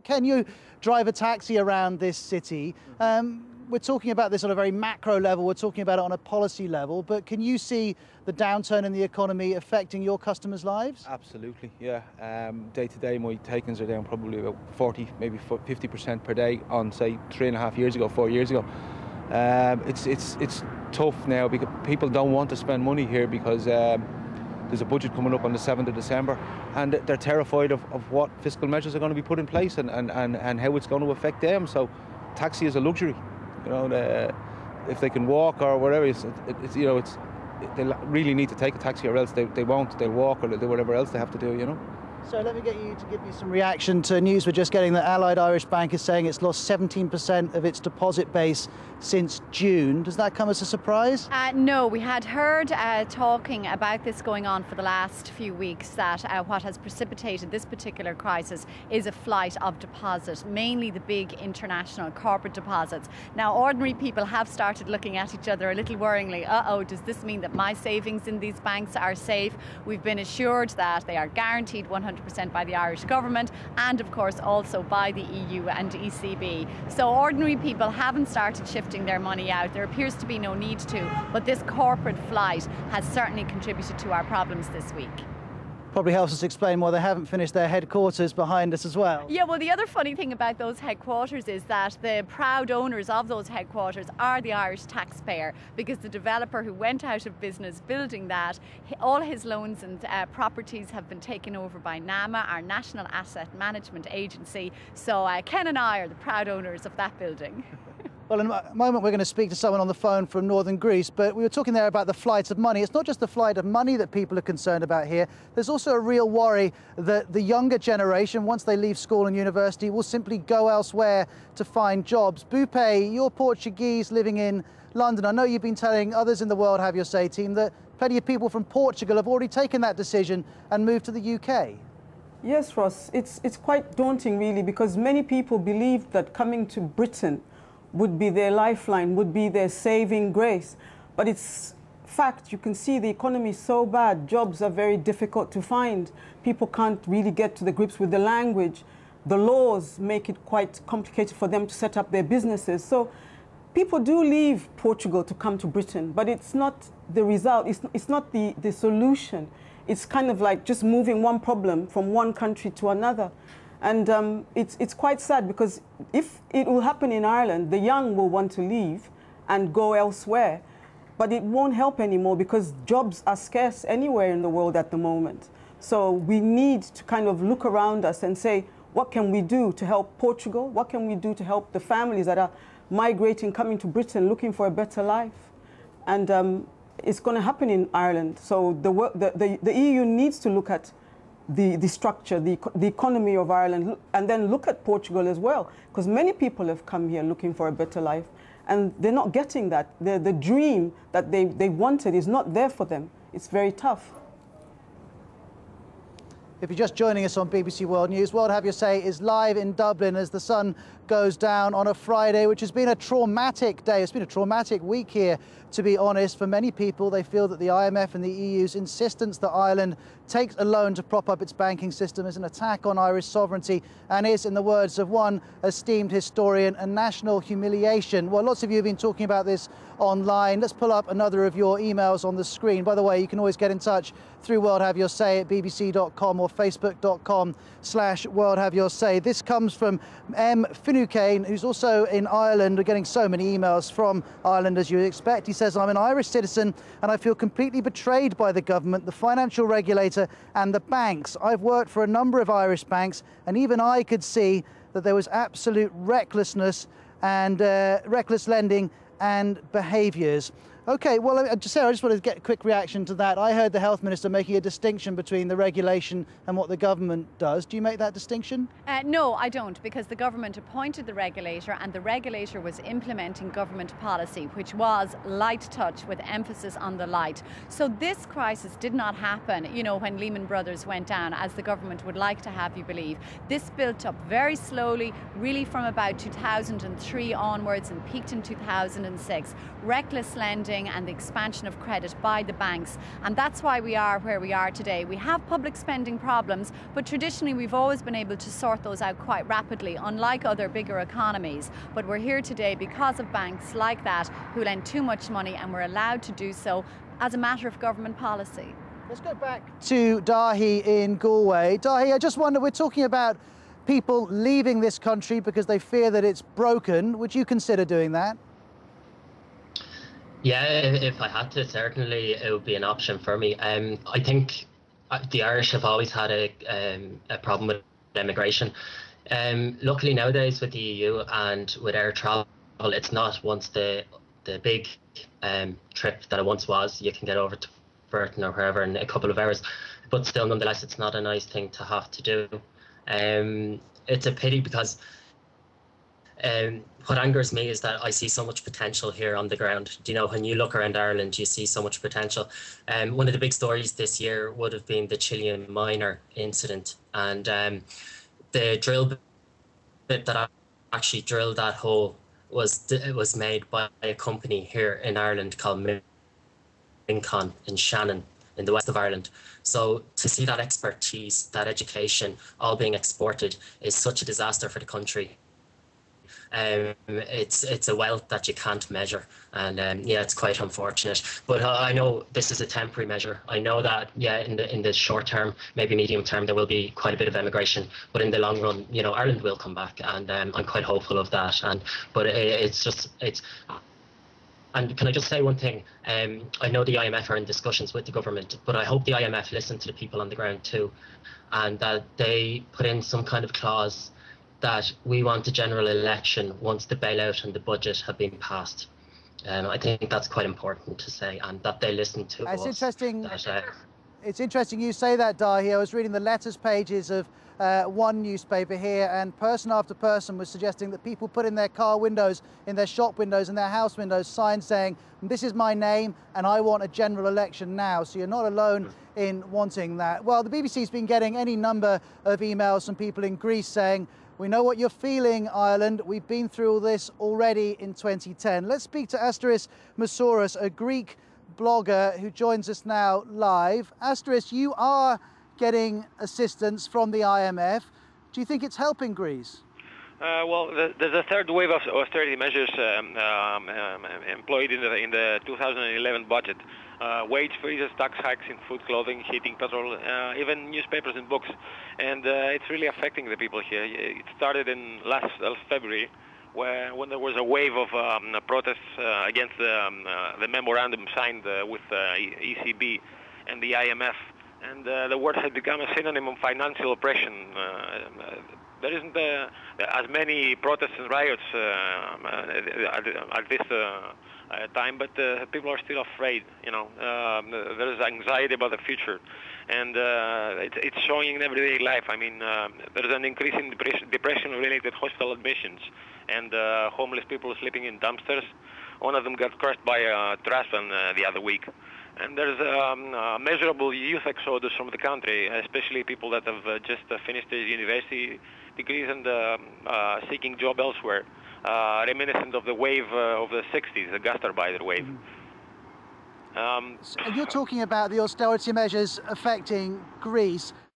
Ken, you drive a taxi around this city. We're talking about this on a very macro level, we're talking about it on a policy level, but can you see the downturn in the economy affecting your customers' lives? Absolutely, yeah. Day to day, my take-ins are down probably about 40, maybe 50% per day on, say, 3.5 years ago, 4 years ago. It's tough now because people don't want to spend money here because there's a budget coming up on the 7th of December, and they're terrified of what fiscal measures are going to be put in place and how it's going to affect them. So taxi is a luxury. You know, if they can walk or whatever, they really need to take a taxi, or else they won't. They'll walk or they'll do whatever else they have to do, you know. So let me get you to give me some reaction to news we're just getting that Allied Irish Bank is saying it's lost 17% of its deposit base since June. Does that come as a surprise? No, we had heard talking about this going on for the last few weeks, that what has precipitated this particular crisis is a flight of deposits, mainly the big international corporate deposits. Now, ordinary people have started looking at each other a little worryingly. Does this mean that my savings in these banks are safe? We've been assured that they are guaranteed 100% by the Irish government and, of course, also by the EU and ECB. So ordinary people haven't started shifting their money out. There appears to be no need to, but this corporate flight has certainly contributed to our problems this week. Probably helps us explain why they haven't finished their headquarters behind us as well. Yeah, well, the other funny thing about those headquarters is that the proud owners of those headquarters are the Irish taxpayer, because the developer who went out of business building that, all his loans and properties have been taken over by NAMA, our National Asset Management Agency. So Ken and I are the proud owners of that building. Well, in a moment we're going to speak to someone on the phone from northern Greece, but we were talking there about the flight of money. It's not just the flight of money that people are concerned about here. There's also a real worry that the younger generation, once they leave school and university, will simply go elsewhere to find jobs. Bupe, you're Portuguese living in London. I know you've been telling others in the World Have Your Say team that plenty of people from Portugal have already taken that decision and moved to the UK. Yes, Ross, it's quite daunting really, because many people believe that coming to Britain would be their lifeline, would be their saving grace. But it's fact, you can see the economy is so bad, jobs are very difficult to find. People can't really get to the grips with the language. The laws make it quite complicated for them to set up their businesses. So people do leave Portugal to come to Britain, but it's not the result, it's not the solution. It's kind of like just moving one problem from one country to another. And it's quite sad, because if it will happen in Ireland, the young will want to leave and go elsewhere. But it won't help anymore, because jobs are scarce anywhere in the world at the moment. So we need to kind of look around us and say, what can we do to help Portugal? What can we do to help the families that are migrating, coming to Britain, looking for a better life? And it's going to happen in Ireland. So the EU needs to look at the structure, the economy of Ireland, and then look at Portugal as well, because many people have come here looking for a better life, and they're not getting that. The dream that they wanted is not there for them. It's very tough. If you're just joining us on BBC World News, World Have Your Say is live in Dublin as the sun goes down on a Friday, which has been a traumatic day. It's been a traumatic week here, to be honest. For many people, they feel that the IMF and the EU's insistence that Ireland takes a loan to prop up its banking system is an attack on Irish sovereignty and is, in the words of one esteemed historian, a national humiliation. Well, lots of you have been talking about this online. Let's pull up another of your emails on the screen. By the way, you can always get in touch through World Have Your Say at bbc.com or facebook.com/World Have Your Say. This comes from M. Finucane, who's also in Ireland. We're getting so many emails from Ireland, as you would expect. He says, I'm an Irish citizen and I feel completely betrayed by the government, the financial regulator and the banks. I've worked for a number of Irish banks, and even I could see that there was absolute recklessness and reckless lending and behaviours. Okay, well, Sarah, I just wanted to get a quick reaction to that. I heard the Health Minister making a distinction between the regulation and what the government does. Do you make that distinction? No, I don't, because the government appointed the regulator, and the regulator was implementing government policy, which was light touch with emphasis on the light. So this crisis did not happen, you know, when Lehman Brothers went down, as the government would like to have you believe. This built up very slowly, really from about 2003 onwards, and peaked in 2006. Reckless lending, lending and the expansion of credit by the banks. And that's why we are where we are today. We have public spending problems, but traditionally we've always been able to sort those out quite rapidly, unlike other bigger economies. But we're here today because of banks like that who lend too much money, and we're allowed to do so as a matter of government policy. Let's go back to Dahi in Galway. Dahi, I just wonder, we're talking about people leaving this country because they fear that it's broken. Would you consider doing that? Yeah, if I had to, certainly it would be an option for me. I think the Irish have always had a problem with immigration. Luckily nowadays with the EU and with air travel, it's not once the big trip that it once was. You can get over to Burton or wherever in a couple of hours, but still nonetheless it's not a nice thing to have to do. It's a pity because what angers me is that I see so much potential here on the ground. You know, when you look around Ireland, you see so much potential. One of the big stories this year would have been the Chilean miner incident, and the drill bit that actually drilled that hole was made by a company here in Ireland called Mincon in Shannon, in the west of Ireland. So to see that expertise, that education, all being exported is such a disaster for the country. It's a wealth that you can't measure, and yeah, it's quite unfortunate. But I know this is a temporary measure. I know that, yeah, in the short term, maybe medium term, there will be quite a bit of emigration. But in the long run, you know, Ireland will come back, and I'm quite hopeful of that. But and can I just say one thing? I know the IMF are in discussions with the government, but I hope the IMF listen to the people on the ground too, and that they put in some kind of clause that we want a general election once the bailout and the budget have been passed. I think that's quite important to say, and that they listen to us. Interesting. It's interesting you say that, Dahi. I was reading the letters pages of one newspaper here, and person after person was suggesting that people put in their car windows, in their shop windows, in their house windows, signs saying, "This is my name and I want a general election now." So you're not alone in wanting that. Well, the BBC's been getting any number of emails from people in Greece saying, "We know what you're feeling, Ireland. We've been through all this already in 2010. Let's speak to Asteris Moussouras, a Greek blogger who joins us now live. Asteris, you are getting assistance from the IMF. Do you think it's helping Greece? Well, there's a third wave of austerity measures employed in the 2011 budget. Wage freezes, tax hikes in food, clothing, heating, petrol, even newspapers and books. And it's really affecting the people here. It started in last February, when there was a wave of protests against the memorandum signed with ECB and the IMF. And the word has become a synonym of financial oppression. There isn't as many protests and riots at this time, but people are still afraid. You know, there is anxiety about the future, and it's showing in everyday life. I mean, there is an increase in depression-related hospital admissions, and homeless people sleeping in dumpsters. One of them got crushed by a trash van the other week. And there's a measurable youth exodus from the country, especially people that have just finished their university degrees and seeking job elsewhere, reminiscent of the wave of the 60s, the gastarbeiter wave. So you're talking about the austerity measures affecting Greece.